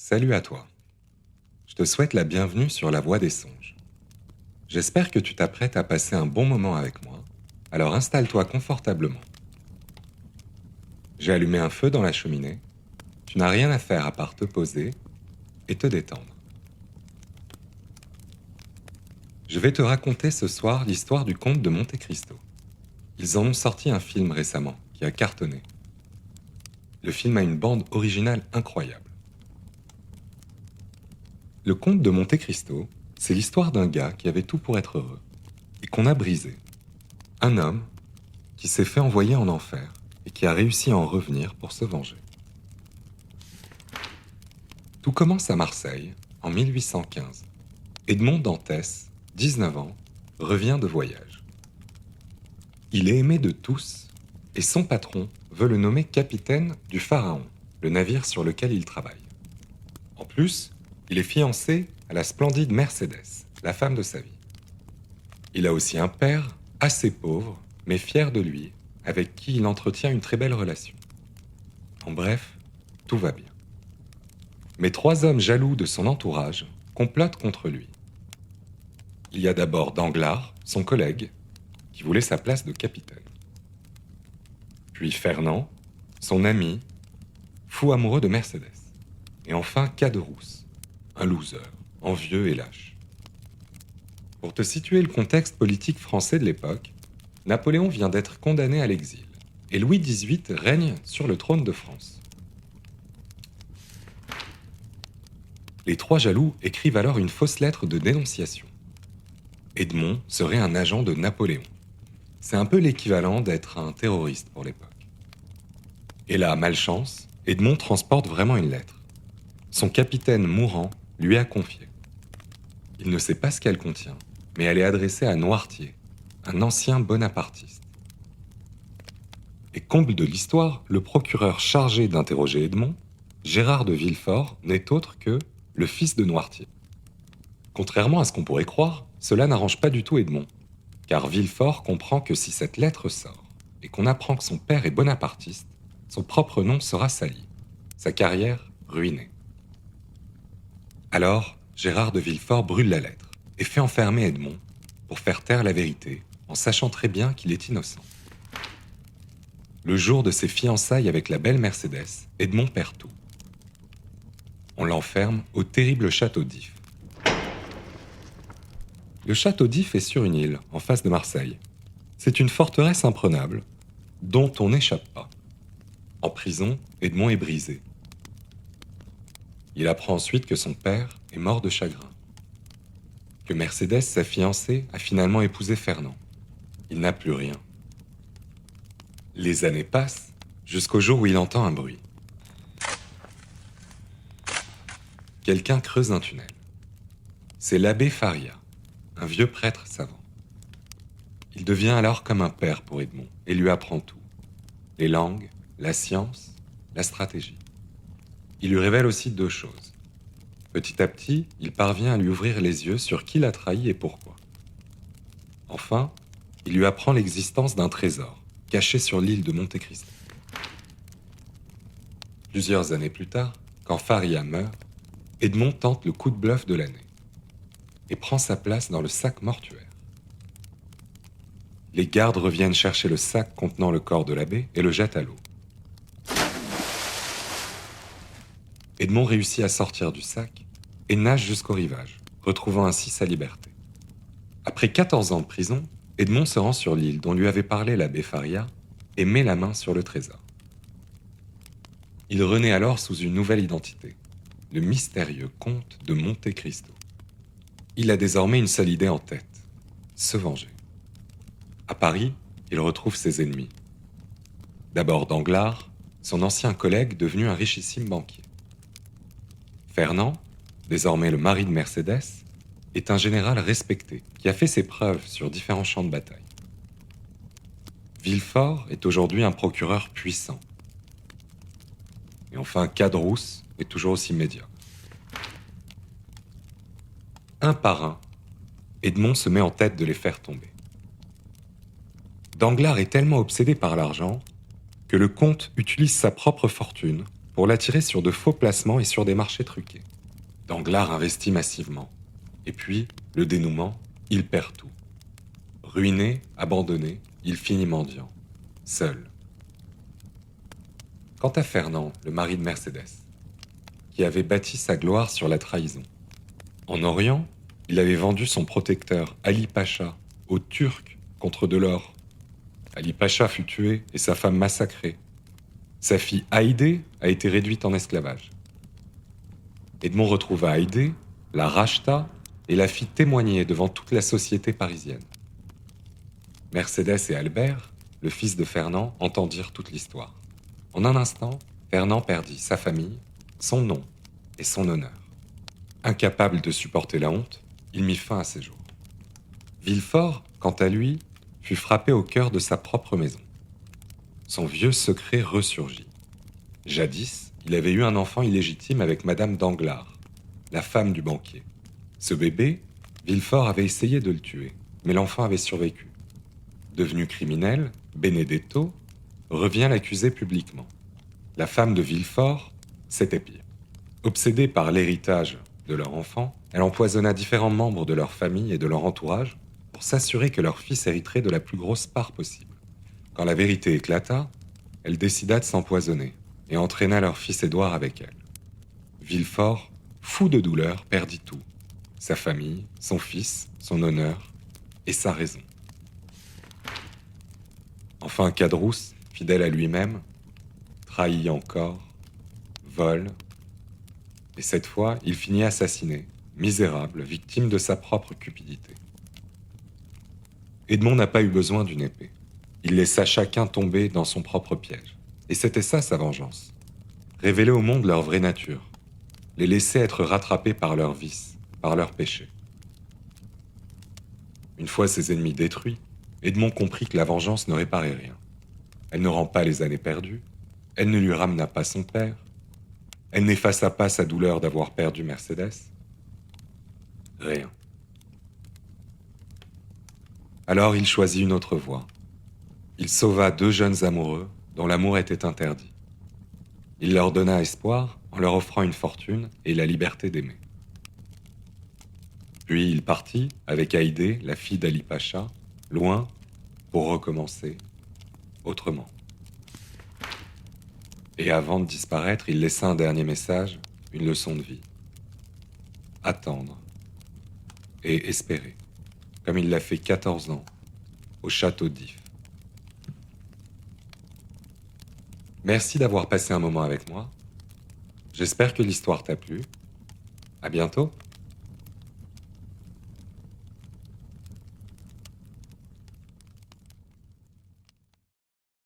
Salut à toi. Je te souhaite la bienvenue sur la Voie des Songes. J'espère que tu t'apprêtes à passer un bon moment avec moi, alors installe-toi confortablement. J'ai allumé un feu dans la cheminée. Tu n'as rien à faire à part te poser et te détendre. Je vais te raconter ce soir l'histoire du comte de Monte Cristo. Ils en ont sorti un film récemment qui a cartonné. Le film a une bande originale incroyable. Le comte de Monte Cristo, c'est l'histoire d'un gars qui avait tout pour être heureux et qu'on a brisé. Un homme qui s'est fait envoyer en enfer et qui a réussi à en revenir pour se venger. Tout commence à Marseille en 1815. Edmond Dantès, 19 ans, revient de voyage. Il est aimé de tous et son patron veut le nommer capitaine du Pharaon, le navire sur lequel il travaille. En plus, il est fiancé à la splendide Mercedes, la femme de sa vie. Il a aussi un père, assez pauvre, mais fier de lui, avec qui il entretient une très belle relation. En bref, tout va bien. Mais 3 hommes jaloux de son entourage complotent contre lui. Il y a d'abord Danglars, son collègue, qui voulait sa place de capitaine. Puis Fernand, son ami, fou amoureux de Mercedes. Et enfin Caderousse, un loser, envieux et lâche. Pour te situer le contexte politique français de l'époque, Napoléon vient d'être condamné à l'exil et Louis XVIII règne sur le trône de France. Les 3 jaloux écrivent alors une fausse lettre de dénonciation. Edmond serait un agent de Napoléon. C'est un peu l'équivalent d'être un terroriste pour l'époque. Et là, malchance, Edmond transporte vraiment une lettre. Son capitaine mourant lui a confié. Il ne sait pas ce qu'elle contient, mais elle est adressée à Noirtier, un ancien bonapartiste. Et comble de l'histoire, le procureur chargé d'interroger Edmond, Gérard de Villefort, n'est autre que le fils de Noirtier. Contrairement à ce qu'on pourrait croire, cela n'arrange pas du tout Edmond, car Villefort comprend que si cette lettre sort et qu'on apprend que son père est bonapartiste, son propre nom sera sali, sa carrière ruinée. Alors, Gérard de Villefort brûle la lettre et fait enfermer Edmond pour faire taire la vérité, en sachant très bien qu'il est innocent. Le jour de ses fiançailles avec la belle Mercedes, Edmond perd tout. On l'enferme au terrible château d'If. Le château d'If est sur une île, en face de Marseille. C'est une forteresse imprenable, dont on n'échappe pas. En prison, Edmond est brisé. Il apprend ensuite que son père est mort de chagrin. Que Mercedes, sa fiancée, a finalement épousé Fernand. Il n'a plus rien. Les années passent, jusqu'au jour où il entend un bruit. Quelqu'un creuse un tunnel. C'est l'abbé Faria, un vieux prêtre savant. Il devient alors comme un père pour Edmond et lui apprend tout. Les langues, la science, la stratégie. Il lui révèle aussi 2 choses. Petit à petit, il parvient à lui ouvrir les yeux sur qui l'a trahi et pourquoi. Enfin, il lui apprend l'existence d'un trésor, caché sur l'île de Monte Cristo. Plusieurs années plus tard, quand Faria meurt, Edmond tente le coup de bluff de l'année et prend sa place dans le sac mortuaire. Les gardes reviennent chercher le sac contenant le corps de l'abbé et le jettent à l'eau. Edmond réussit à sortir du sac et nage jusqu'au rivage, retrouvant ainsi sa liberté. Après 14 ans de prison, Edmond se rend sur l'île dont lui avait parlé l'abbé Faria et met la main sur le trésor. Il renaît alors sous une nouvelle identité, le mystérieux comte de Monte Cristo. Il a désormais une seule idée en tête, se venger. À Paris, il retrouve ses ennemis. D'abord Danglars, son ancien collègue devenu un richissime banquier. Fernand, désormais le mari de Mercedes, est un général respecté qui a fait ses preuves sur différents champs de bataille. Villefort est aujourd'hui un procureur puissant. Et enfin Caderousse est toujours aussi médiocre. Un par un, Edmond se met en tête de les faire tomber. Danglars est tellement obsédé par l'argent que le comte utilise sa propre fortune pour l'attirer sur de faux placements et sur des marchés truqués. Danglars investit massivement. Et puis, le dénouement, il perd tout. Ruiné, abandonné, il finit mendiant, seul. Quant à Fernand, le mari de Mercédès, qui avait bâti sa gloire sur la trahison. En Orient, il avait vendu son protecteur Ali Pacha aux Turcs contre de l'or. Ali Pacha fut tué et sa femme massacrée. Sa fille Haïdé a été réduite en esclavage. Edmond retrouva Haïdé, la racheta et la fit témoigner devant toute la société parisienne. Mercédès et Albert, le fils de Fernand, entendirent toute l'histoire. En un instant, Fernand perdit sa famille, son nom et son honneur. Incapable de supporter la honte, il mit fin à ses jours. Villefort, quant à lui, fut frappé au cœur de sa propre maison. Son vieux secret ressurgit. Jadis, il avait eu un enfant illégitime avec Madame Danglars, la femme du banquier. Ce bébé, Villefort avait essayé de le tuer, mais l'enfant avait survécu. Devenu criminel, Benedetto revient l'accuser publiquement. La femme de Villefort, c'était pire. Obsédée par l'héritage de leur enfant, elle empoisonna différents membres de leur famille et de leur entourage pour s'assurer que leur fils hériterait de la plus grosse part possible. Quand la vérité éclata, elle décida de s'empoisonner et entraîna leur fils Édouard avec elle. Villefort, fou de douleur, perdit tout. Sa famille, son fils, son honneur et sa raison. Enfin, Cadrousse, fidèle à lui-même, trahit encore, vole, et cette fois, il finit assassiné, misérable, victime de sa propre cupidité. Edmond n'a pas eu besoin d'une épée. Il laissa chacun tomber dans son propre piège. Et c'était ça sa vengeance. Révéler au monde leur vraie nature. Les laisser être rattrapés par leurs vices, par leurs péchés. Une fois ses ennemis détruits, Edmond comprit que la vengeance ne réparait rien. Elle ne rend pas les années perdues, elle ne lui ramena pas son père, elle n'effaça pas sa douleur d'avoir perdu Mercédès. Rien. Alors il choisit une autre voie. Il sauva deux jeunes amoureux dont l'amour était interdit. Il leur donna espoir en leur offrant une fortune et la liberté d'aimer. Puis il partit avec Haïdé, la fille d'Ali Pacha, loin pour recommencer autrement. Et avant de disparaître, il laissa un dernier message, une leçon de vie. Attendre et espérer, comme il l'a fait 14 ans au château d'If. Merci d'avoir passé un moment avec moi. J'espère que l'histoire t'a plu. À bientôt.